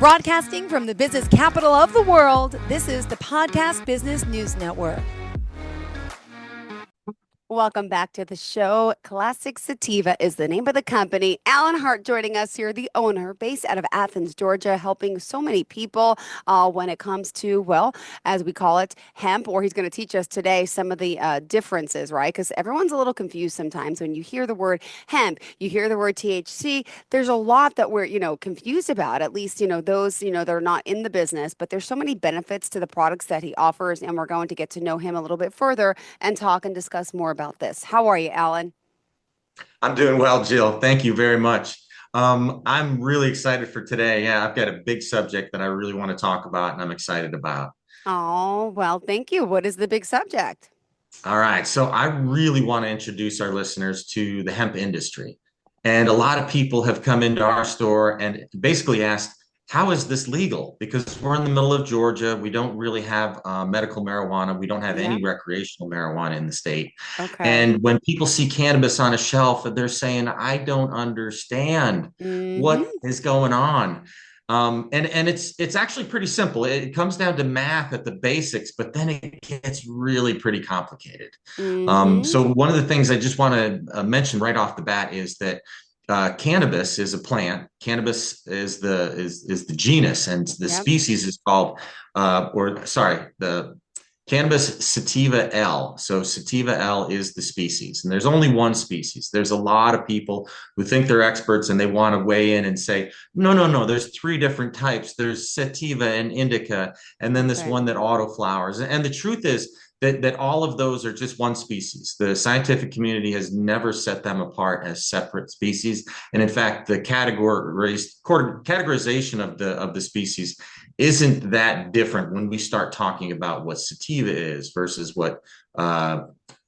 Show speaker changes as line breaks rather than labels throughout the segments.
Broadcasting from the business capital of the world, this is the Podcast Business News Network.
Welcome back to the show. Classic Citiva is the name of the company. Alan Hart joining us here, the owner, based out of Athens, Georgia, helping so many people when it comes to, well, as we call it, hemp, or he's going to teach us today some of the differences, right? Because everyone's a little confused sometimes when you hear the word hemp, you hear the word THC. There's a lot that we're, confused about, at least, those, that are not in the business, but there's so many benefits to the products that he offers, and we're going to get to know him a little bit further and talk and discuss more about this. How are you, Alan?
I'm doing well, Jill. Thank you very much. I'm really excited for today. Yeah, I've got a big subject that I really want to talk about and I'm excited about.
Oh, well, thank you. What is the big subject?
All right. So I really want to introduce our listeners to the hemp industry. And a lot of people have come into our store and basically asked, how is this legal? Because we're in the middle of Georgia. We don't really have medical marijuana. We don't have
Yeah.
any recreational marijuana in the state.
Okay.
And when people see cannabis on a shelf, they're saying, I don't understand
Mm-hmm.
what is going on. And it's actually pretty simple. It comes down to math at the basics, but then it gets really pretty complicated.
Mm-hmm.
So one of the things I just want to mention right off the bat is that cannabis is a plant. Cannabis is the genus, and the
Yep.
species is called, the Cannabis Sativa L. So Sativa L is the species, and there's only one species. There's a lot of people who think they're experts and they want to weigh in and say, no, no, no, there's three different types. There's Sativa and Indica, and then this
Right.
one that autoflowers. And the truth is that all of those are just one species. The scientific community has never set them apart as separate species. And in fact, the categorization of the species isn't that different when we start talking about what sativa is versus what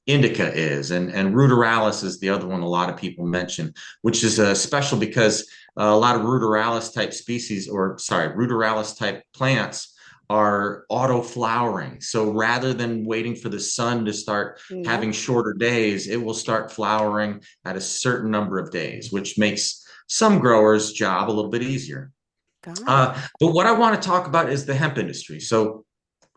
indica is. And ruderalis is the other one a lot of people mention, which is special because a lot of ruderalis type ruderalis type plants are auto flowering. So rather than waiting for the sun to start
Yep.
having shorter days, it will start flowering at a certain number of days, which makes some growers' job a little bit easier.
Got it.
But what I want to talk about is the hemp industry. So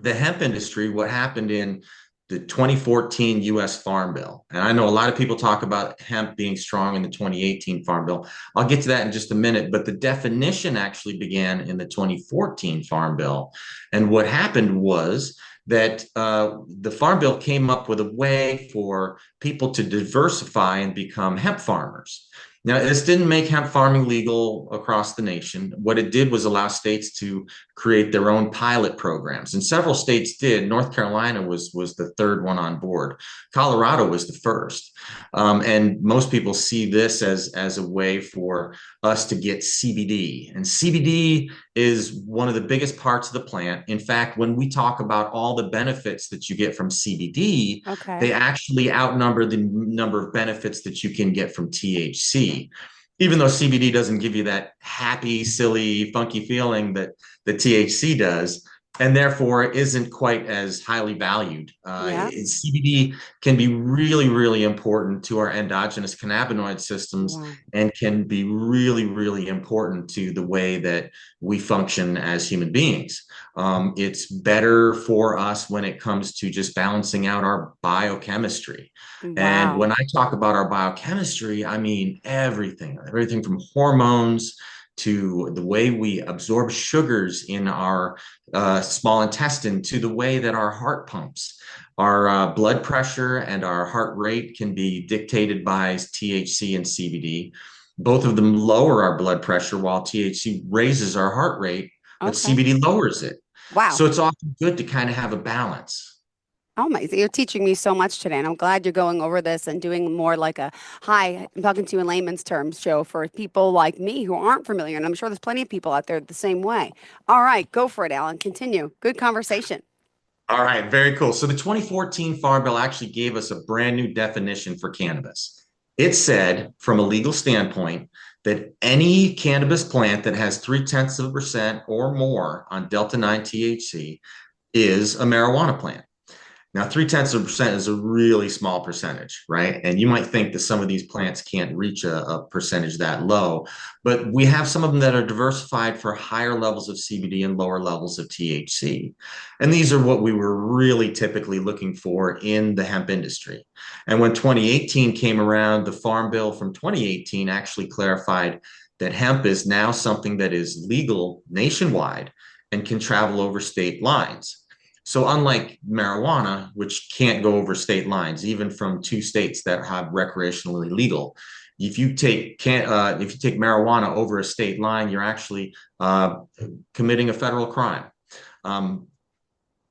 the hemp industry, what happened in the 2014 U.S. Farm Bill. And I know a lot of people talk about hemp being strong in the 2018 Farm Bill. I'll get to that in just a minute, but the definition actually began in the 2014 Farm Bill. And what happened was that the Farm Bill came up with a way for people to diversify and become hemp farmers. Now, this didn't make hemp farming legal across the nation. What it did was allow states to create their own pilot programs, and several states did. North Carolina was the third one on board. Colorado was the first. And most people see this as a way for us to get CBD. And CBD is one of the biggest parts of the plant. In fact, when we talk about all the benefits that you get from CBD,
Okay.
they actually outnumber the number of benefits that you can get from THC. Even though CBD doesn't give you that happy, silly, funky feeling that the THC does, and therefore isn't quite as highly valued.
Yeah.
CBD can be really, really important to our endogenous cannabinoid systems.
Wow.
And can be really, really important to the way that we function as human beings. It's better for us when it comes to just balancing out our biochemistry. And
Wow.
when I talk about our biochemistry, I mean everything from hormones to the way we absorb sugars in our small intestine, to the way that our heart pumps. Our blood pressure and our heart rate can be dictated by THC and CBD. Both of them lower our blood pressure while THC raises our heart rate, but
Okay.
CBD lowers it.
Wow.
So it's often good to kind of have a balance.
Oh my, you're teaching me so much today, and I'm glad you're going over this and doing more like a, hi, I'm talking to you in layman's terms show for people like me who aren't familiar, and I'm sure there's plenty of people out there the same way. All right, go for it, Alan. Continue. Good conversation.
All right, very cool. So the 2014 Farm Bill actually gave us a brand new definition for cannabis. It said, from a legal standpoint, that any cannabis plant that has 0.3% or more on Delta 9 THC is a marijuana plant. Now, 0.3% is a really small percentage, right? And you might think that some of these plants can't reach a percentage that low, but we have some of them that are diversified for higher levels of CBD and lower levels of THC. And these are what we were really typically looking for in the hemp industry. And when 2018 came around, the Farm Bill from 2018 actually clarified that hemp is now something that is legal nationwide and can travel over state lines. So unlike marijuana, which can't go over state lines, even from two states that have recreationally legal, if you take marijuana over a state line, you're actually committing a federal crime. Um,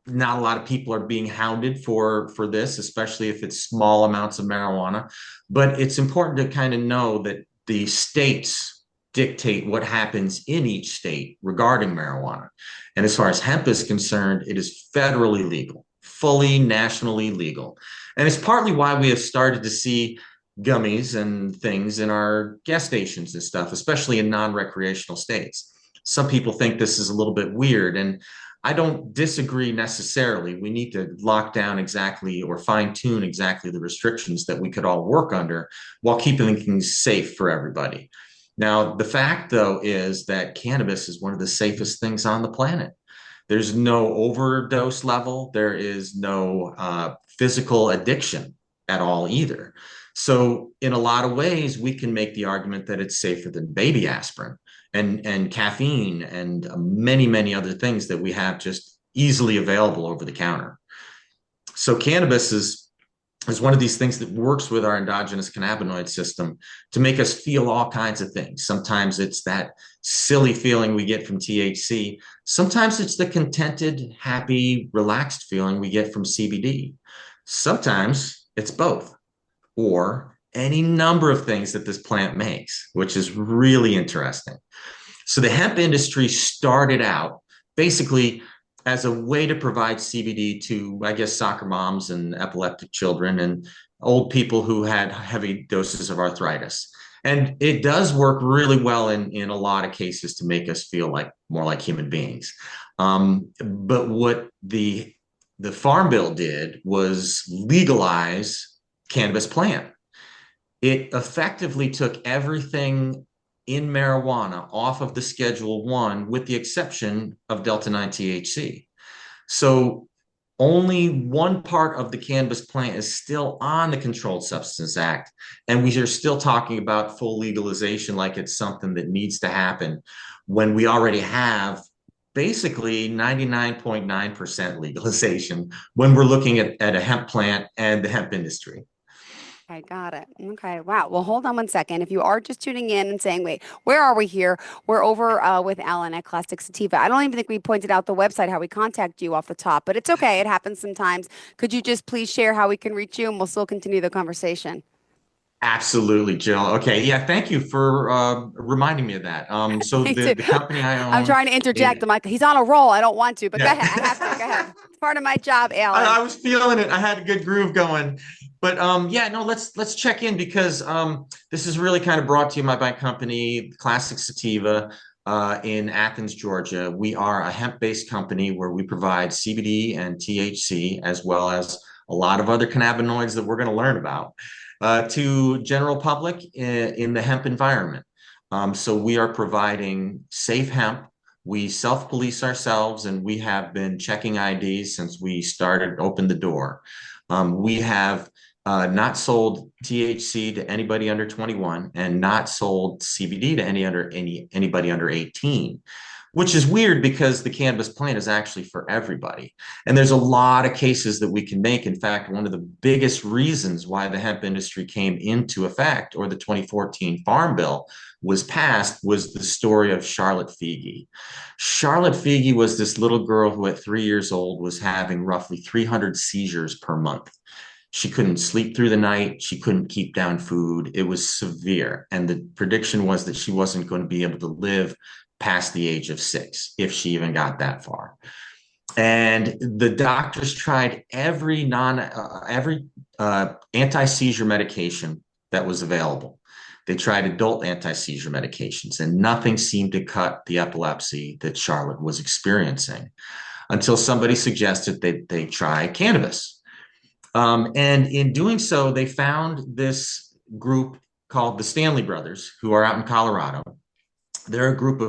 Not a lot of people are being hounded for this, especially if it's small amounts of marijuana. But it's important to kind of know that the states dictate what happens in each state regarding marijuana. And as far as hemp is concerned, it is federally legal, fully nationally legal. And it's partly why we have started to see gummies and things in our gas stations and stuff, especially in non-recreational states. Some people think this is a little bit weird, and I don't disagree necessarily. We need to lock down exactly or fine tune exactly the restrictions that we could all work under while keeping things safe for everybody. Now, the fact, though, is that cannabis is one of the safest things on the planet. There's no overdose level. There is no physical addiction at all either. So, in a lot of ways, we can make the argument that it's safer than baby aspirin and caffeine and many, many other things that we have just easily available over the counter. So, cannabis is one of these things that works with our endogenous cannabinoid system to make us feel all kinds of things. Sometimes it's that silly feeling we get from THC. Sometimes it's the contented, happy, relaxed feeling we get from CBD. Sometimes it's both, or any number of things that this plant makes, which is really interesting. So the hemp industry started out basically as a way to provide CBD to, I guess, soccer moms and epileptic children and old people who had heavy doses of arthritis. And it does work really well in a lot of cases to make us feel like more like human beings. But what the Farm Bill did was legalize cannabis plant. It effectively took everything in marijuana off of the Schedule 1 with the exception of Delta 9 THC. So only one part of the cannabis plant is still on the Controlled Substances Act, and we are still talking about full legalization like it's something that needs to happen when we already have basically 99.9% legalization when we're looking at a hemp plant and the hemp industry.
I got it. Okay. Wow. Well, hold on one second. If you are just tuning in and saying, wait, where are we here? We're over with Alan at Classic Sativa. I don't even think we pointed out the website, how we contact you off the top, but it's okay. It happens sometimes. Could you just please share how we can reach you and we'll still continue the conversation?
Absolutely, Jill. Okay, yeah, thank you for reminding me of that. So
Me
the
too.
the company I
I'm
own,
trying to interject. I'm like, he's on a roll. I don't want to, but go ahead. I have to. Go
yeah.
ahead. It's part of my job, Alan.
I was feeling it. I had a good groove going. But yeah, no, let's check in because this is really kind of brought to you by my company, Classic Sativa, in Athens, Georgia. We are a hemp-based company where we provide CBD and THC as well as a lot of other cannabinoids that we're going to learn about to general public in the hemp environment. So we are providing safe hemp. We self-police ourselves, and we have been checking IDs since we started, opened the door. We have not sold THC to anybody under 21 and not sold CBD to anybody under 18, which is weird because the cannabis plant is actually for everybody. And there's a lot of cases that we can make. In fact, one of the biggest reasons why the hemp industry came into effect, or the 2014 Farm Bill was passed, was the story of Charlotte Figi. Charlotte Figi was this little girl who at 3 years old was having roughly 300 seizures per month. She couldn't sleep through the night. She couldn't keep down food. It was severe. And the prediction was that she wasn't going to be able to live past the age of 6, if she even got that far. And the doctors tried every anti-seizure medication that was available. They tried adult anti-seizure medications, and nothing seemed to cut the epilepsy that Charlotte was experiencing until somebody suggested that they try cannabis. And in doing so, they found this group called the Stanley Brothers, who are out in Colorado. They're a group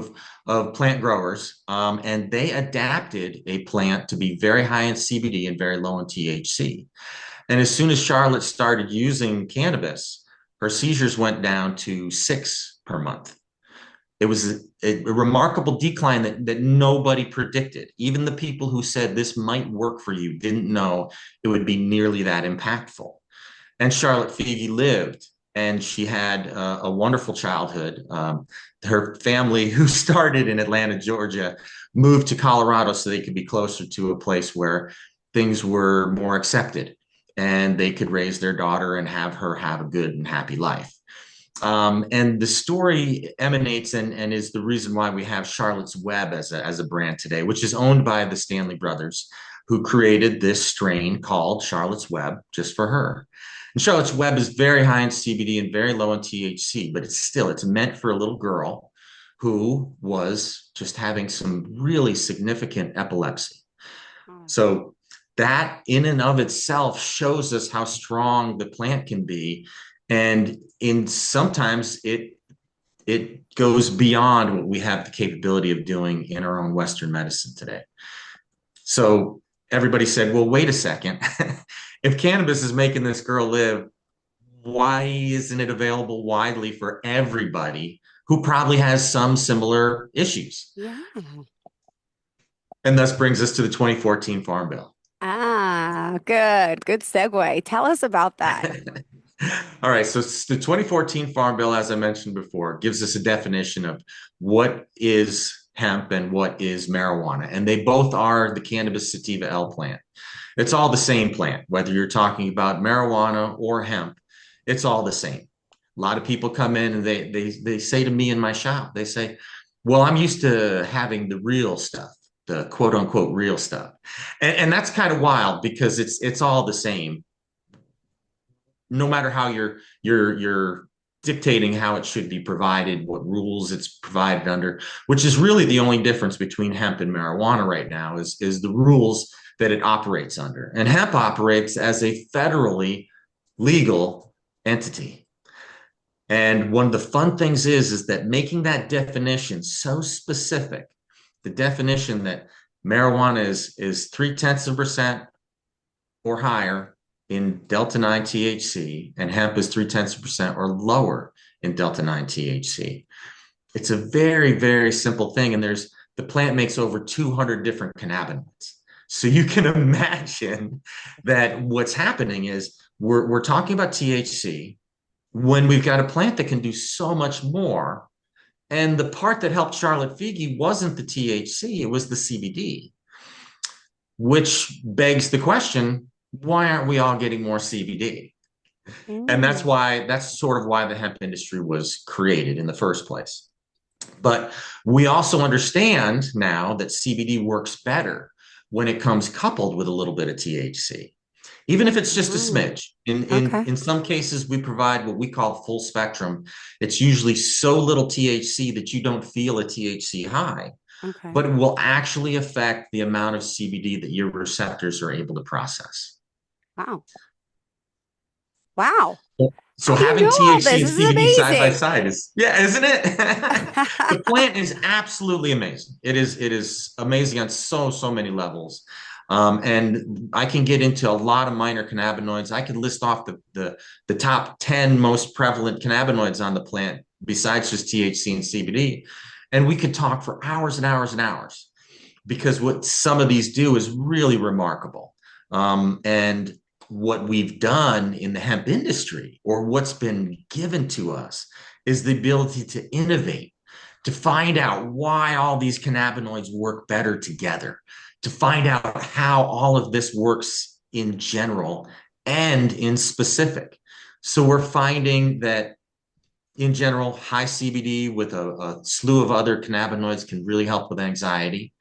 of plant growers, and they adapted a plant to be very high in CBD and very low in THC. And as soon as Charlotte started using cannabis, her seizures went down to 6 per month. It was a remarkable decline that nobody predicted. Even the people who said this might work for you didn't know it would be nearly that impactful. And Charlotte Figi lived, and she had a wonderful childhood. Her family, who started in Atlanta, Georgia, moved to Colorado so they could be closer to a place where things were more accepted and they could raise their daughter and have her have a good and happy life. And the story emanates and is the reason why we have Charlotte's Web as a brand today, which is owned by the Stanley Brothers, who created this strain called Charlotte's Web just for her. And Charlotte's Web is very high in CBD and very low in THC, but it's meant for a little girl who was just having some really significant epilepsy. So that in and of itself shows us how strong the plant can be. And in sometimes it goes beyond what we have the capability of doing in our own Western medicine today. So everybody said, well, wait a second. If cannabis is making this girl live, why isn't it available widely for everybody who probably has some similar issues?
Yeah.
And thus brings us to the 2014 Farm Bill.
Ah, good. Good segue. Tell us about that.
All right, so the 2014 Farm Bill, as I mentioned before, gives us a definition of what is hemp and what is marijuana. And they both are the cannabis sativa L plant. It's all the same plant, whether you're talking about marijuana or hemp, it's all the same. A lot of people come in and they say to me in my shop, they say, well, I'm used to having the real stuff, the quote unquote real stuff. And that's kind of wild because it's all the same. No matter how you're dictating how it should be provided, what rules it's provided under, which is really the only difference between hemp and marijuana right now is the rules that it operates under. And hemp operates as a federally legal entity. And one of the fun things is that making that definition so specific, the definition that marijuana is 0.3% or higher in delta 9 THC and hemp is 0.3% or lower in delta 9 THC. It's a very, very simple thing. And the plant makes over 200 different cannabinoids. So you can imagine that what's happening is we're talking about THC when we've got a plant that can do so much more. And the part that helped Charlotte Figi wasn't the THC, it was the CBD, which begs the question, why aren't we all getting more CBD? And that's sort of why the hemp industry was created in the first place. But we also understand now that CBD works better when it comes coupled with a little bit of THC, even if it's just a smidge. In some cases, we provide what we call full spectrum. It's usually so little THC that you don't feel a THC high, but it will actually affect the amount of CBD that your receptors are able to process.
Wow. Wow.
So having THC and CBD side by side isn't it? The plant is absolutely amazing. It is amazing on so many levels. And I can get into a lot of minor cannabinoids. I can list off the top 10 most prevalent cannabinoids on the plant besides just THC and CBD. And we could talk for hours and hours and hours because what some of these do is really remarkable. And what we've done in the hemp industry, or what's been given to us, is the ability to innovate, to find out why all these cannabinoids work better together, to find out how all of this works in general and in specific. So we're finding that in general, high CBD with a slew of other cannabinoids can really help with anxiety.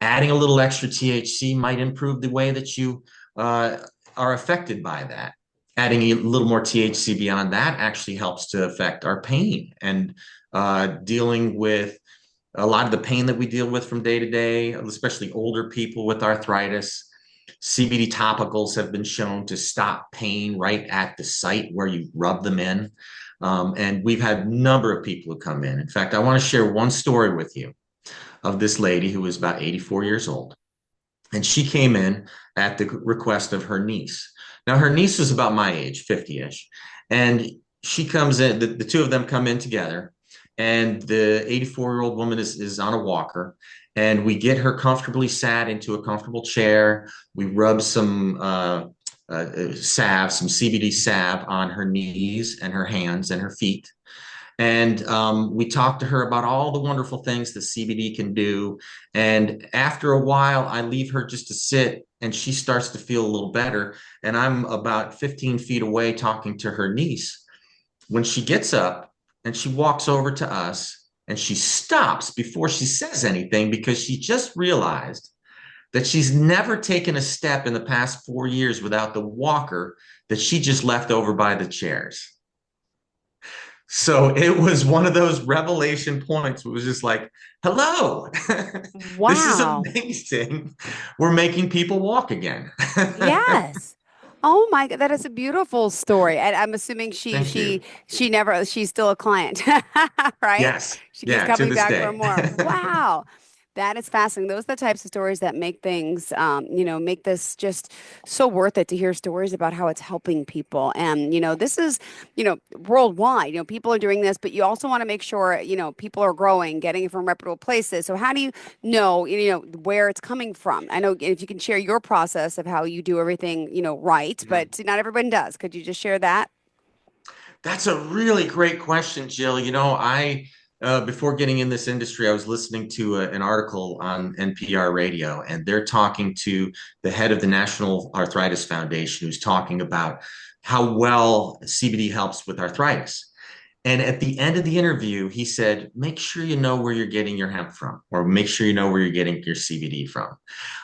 Adding a little extra THC might improve the way that you are affected by that. Adding a little more THC beyond that actually helps to affect our pain and dealing with a lot of the pain that we deal with from day to day, especially older people with arthritis. CBD topicals have been shown to stop pain right at the site where you rub them in. And we've had a number of people who come in. In fact, I want to share one story with you of this lady who was about 84 years old. And she came in at the request of her niece. Now, her niece is about my age, 50-ish. And she comes in, the two of them come in together, and the 84-year-old woman is on a walker. And we get her comfortably sat into a comfortable chair. We rub some salve, some CBD salve on her knees and her hands and her feet. And we talked to her about all the wonderful things that CBD can do. And after a while, I leave her just to sit, and she starts to feel a little better. And I'm about 15 feet away talking to her niece when she gets up and she walks over to us, and she stops before she says anything because she just realized that she's never taken a step in the past 4 years without the walker that she just left over by the chairs. So it was one of those revelation points. It was just like, hello, this is
Wow.
amazing. We're making people walk again.
Yes. Oh my God, that is a beautiful story. And I'm assuming
Thank you.
she's still a client, right?
Yes.
She keeps
Yeah, to
coming
this
back for
day.
more. Wow. That is fascinating. Those are the types of stories that make things, make this just so worth it to hear stories about how it's helping people. And, this is, worldwide, people are doing this, but you also want to make sure, people are growing, getting it from reputable places. So how do you know, where it's coming from? I know if you can share your process of how you do everything, right,
Yeah.
but not everyone does. Could you just share that?
That's a really great question, Jill. Before getting in this industry, I was listening to an article on NPR radio, and they're talking to the head of the National Arthritis Foundation, who's talking about how well CBD helps with arthritis. And at the end of the interview, he said, make sure you know where you're getting your hemp from, or make sure you know where you're getting your CBD from.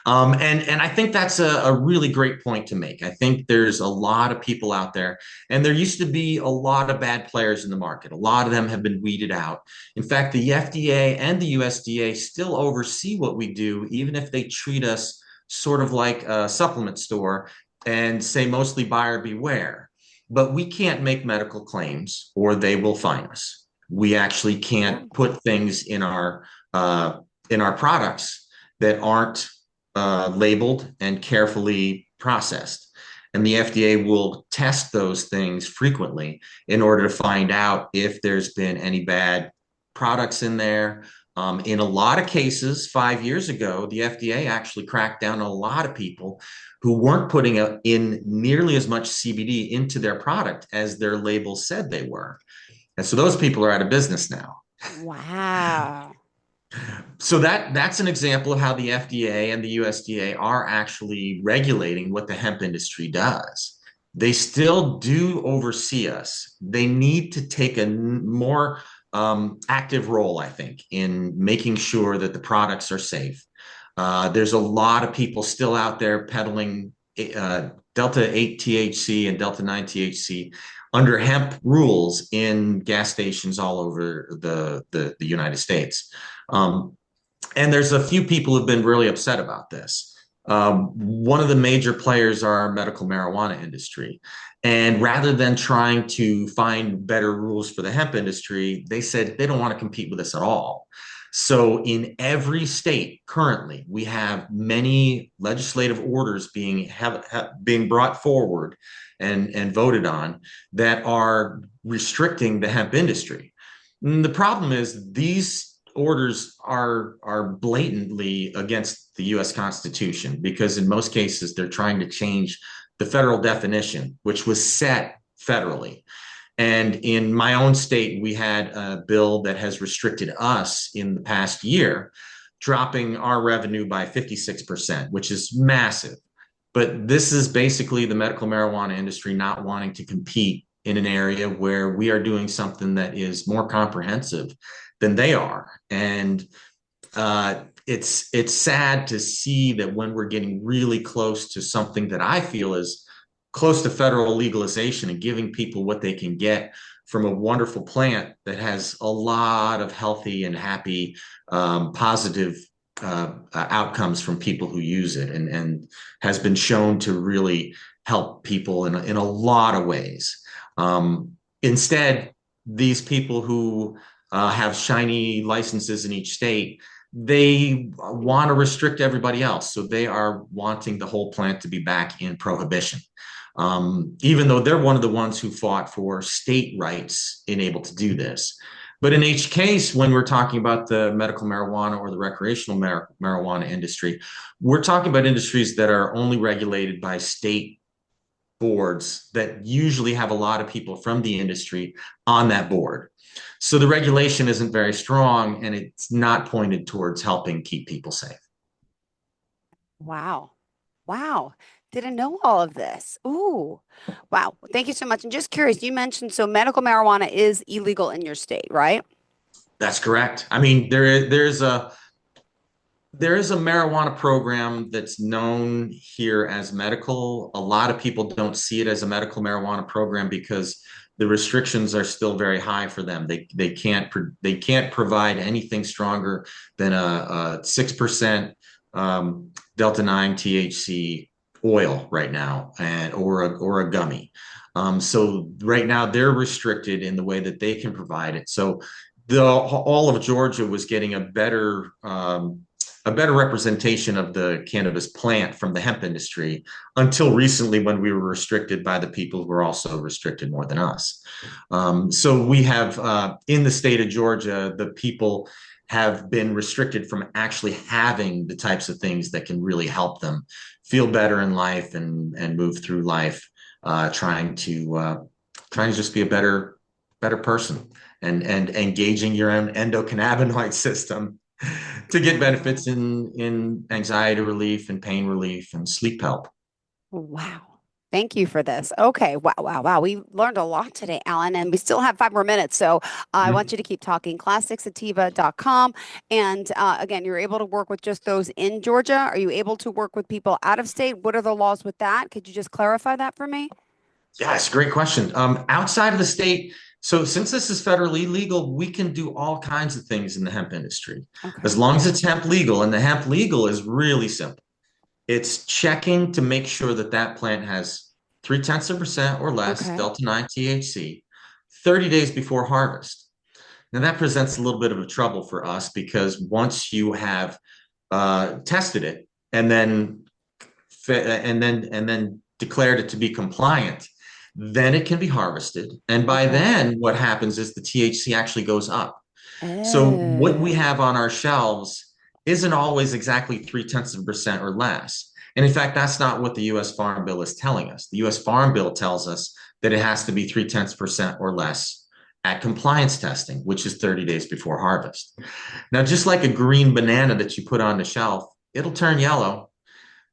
And I think that's a really great point to make. I think there's a lot of people out there, and there used to be a lot of bad players in the market. A lot of them have been weeded out. In fact, the FDA and the USDA still oversee what we do, even if they treat us sort of like a supplement store and say mostly buyer beware. But we can't make medical claims or they will fine us. We actually
Yeah.
can't put things in our products that aren't labeled and carefully processed. And the FDA will test those things frequently in order to find out if there's been any bad products in there. In a lot of cases, 5 years ago, the FDA actually cracked down on a lot of people who weren't putting in nearly as much CBD into their product as their labels said they were. And so those people are out of business now.
Wow.
So that's an example of how the FDA and the USDA are actually regulating what the hemp industry does. They still do oversee us. They need to take a more active role, I think, in making sure that the products are safe. There's a lot of people still out there peddling Delta 8 THC and Delta 9 THC under hemp rules in gas stations all over the United States. Um, and there's a few people who've been really upset about this. One of the major players are our medical marijuana industry. And rather than trying to find better rules for the hemp industry, they said they don't want to compete with us at all. So in every state currently, we have many legislative orders being brought forward and voted on that are restricting the hemp industry. And the problem is these orders are blatantly against the U.S. Constitution because in most cases they're trying to change the federal definition, which was set federally. And in my own state, we had a bill that has restricted us in the past year, dropping our revenue by 56%, which is massive. But this is basically the medical marijuana industry not wanting to compete in an area where we are doing something that is more comprehensive than they are. And it's sad to see that when we're getting really close to something that I feel is close to federal legalization and giving people what they can get from a wonderful plant that has a lot of healthy and happy, positive outcomes from people who use it, and has been shown to really help people in a lot of ways. Instead, these people who have shiny licenses in each state, they want to restrict everybody else. So they are wanting the whole plant to be back in prohibition. Even though they're one of the ones who fought for state rights in able to do this. But in each case, when we're talking about the medical marijuana or the recreational marijuana industry, we're talking about industries that are only regulated by state boards that usually have a lot of people from the industry on that board. So the regulation isn't very strong, and it's not pointed towards helping keep people safe.
Wow. Wow. Didn't know all of this. Ooh. Wow. Thank you so much. And just curious, you mentioned so medical marijuana is illegal in your state, right?
That's correct. I mean, there is a marijuana program that's known here as medical. A lot of people don't see it as a medical marijuana program because the restrictions are still very high for them. They can't provide anything stronger than a 6% Delta 9 THC oil right now, and or a gummy. So right now they're restricted in the way that they can provide it. So all of Georgia was getting a better representation of the cannabis plant from the hemp industry until recently, when we were restricted by the people who were also restricted more than us. So we have, in the state of Georgia, the people have been restricted from actually having the types of things that can really help them feel better in life and move through life, trying to just be a better person, and engaging your own endocannabinoid system to get benefits in anxiety relief and pain relief and sleep help.
Wow. Thank you for this. Okay. Wow. Wow. Wow. We learned a lot today, Alan, and we still have 5 more minutes. So I want you to keep talking. ClassicSativa.com. And again, you're able to work with just those in Georgia. Are you able to work with people out of state? What are the laws with that? Could you just clarify that for me?
Yeah, it's a great question. Outside of the state, so since this is federally legal, we can do all kinds of things in the hemp industry, as
Okay.
long as it's hemp legal. And the hemp legal is really simple. It's checking to make sure that that plant has 0.3% or less
Okay.
Delta 9 THC 30 days before harvest. Now that presents a little bit of a trouble for us, because once you have tested it and then declared it to be compliant, then it can be harvested. And by
Okay.
then, what happens is the THC actually goes up. So what we
Oh,
have on our shelves isn't always exactly 0.3% or less. And in fact, that's not what the U.S. Farm Bill is telling us. The U.S. Farm Bill tells us that it has to be 0.3% or less at compliance testing, which is 30 days before harvest. Now, just like a green banana that you put on the shelf, it'll turn yellow.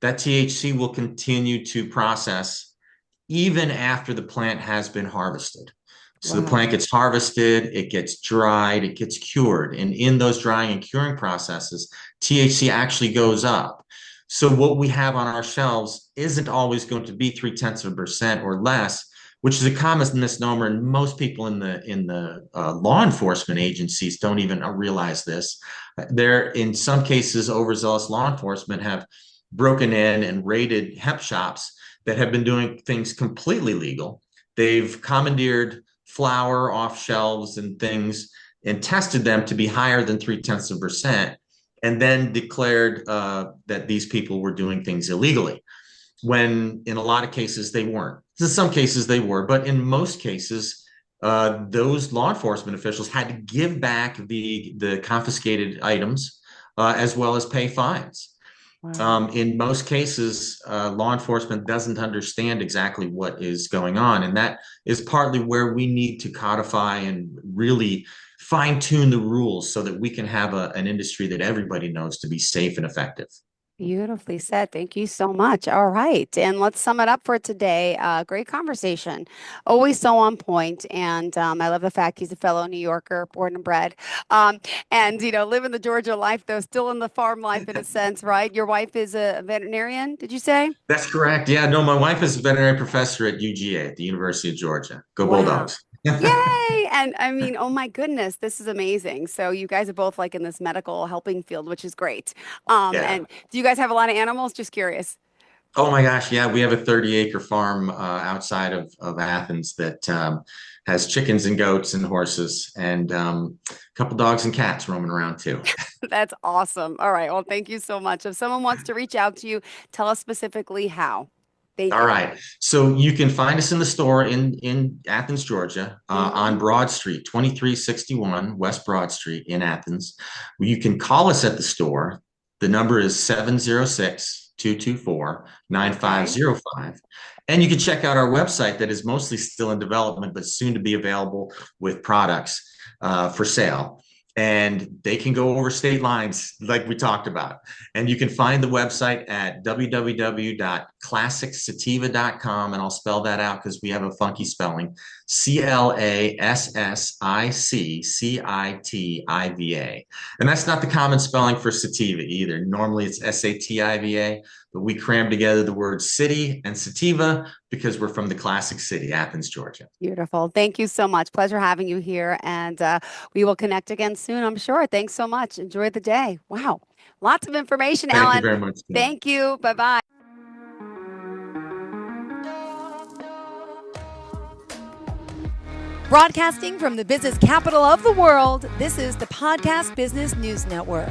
That THC will continue to process even after the plant has been harvested. So the
wow.
plant gets harvested, it gets dried, it gets cured. And in those drying and curing processes, THC actually goes up. So what we have on our shelves isn't always going to be 0.3% or less, which is a common misnomer. And most people in the law enforcement agencies don't even realize this. There, in some cases, overzealous law enforcement have broken in and raided hemp shops that have been doing things completely legal. They've commandeered flour off shelves and things and tested them to be higher than 0.3%, and then declared that these people were doing things illegally, when in a lot of cases they weren't. In some cases they were, but in most cases, those law enforcement officials had to give back the confiscated items, as well as pay fines.
Wow.
In most cases, law enforcement doesn't understand exactly what is going on. And that is partly where we need to codify and really fine tune the rules so that we can have an industry that everybody knows to be safe and effective.
Beautifully said. Thank you so much. All right. And let's sum it up for today. Great conversation. Always so on point. And I love the fact he's a fellow New Yorker, born and bred. Um, and, living the Georgia life, though, still in the farm life in a sense, right? Your wife is a veterinarian, did you say?
That's correct. Yeah, no, my wife is a veterinary professor at UGA, at the University of Georgia. Go
Wow.
Bulldogs.
Yay! And I mean, oh my goodness, this is amazing. So you guys are both like in this medical helping field, which is great.
Yeah.
And do you guys have a lot of animals? Just curious.
Oh my gosh, yeah, we have a 30-acre farm outside of Athens that has chickens and goats and horses and a couple dogs and cats roaming around too.
That's awesome. All right. Well, thank you so much. If someone wants to reach out to you, tell us specifically how. Thank
All
you.
right, so you can find us in the store in Athens, Georgia,
Hmm.
on Broad Street, 2361 West Broad Street in Athens. You can call us at the store. The number is 706-224-9505.
Okay.
And you can check out our website that is mostly still in development, but soon to be available with products for sale. And they can go over state lines like we talked about. And you can find the website at www.classiccitiva.com. And I'll spell that out because we have a funky spelling. Classiccitiva. And that's not the common spelling for sativa either. Normally it's Sativa, but we crammed together the word city and sativa because we're from the classic city, Athens, Georgia.
Beautiful. Thank you so much. Pleasure having you here. And we will connect again soon, I'm sure. Thanks so much. Enjoy the day. Wow. Lots of information,
Thank you
Alan.
very much, Tim.
Thank you. Bye bye.
Broadcasting from the business capital of the world, this is the Podcast Business News Network.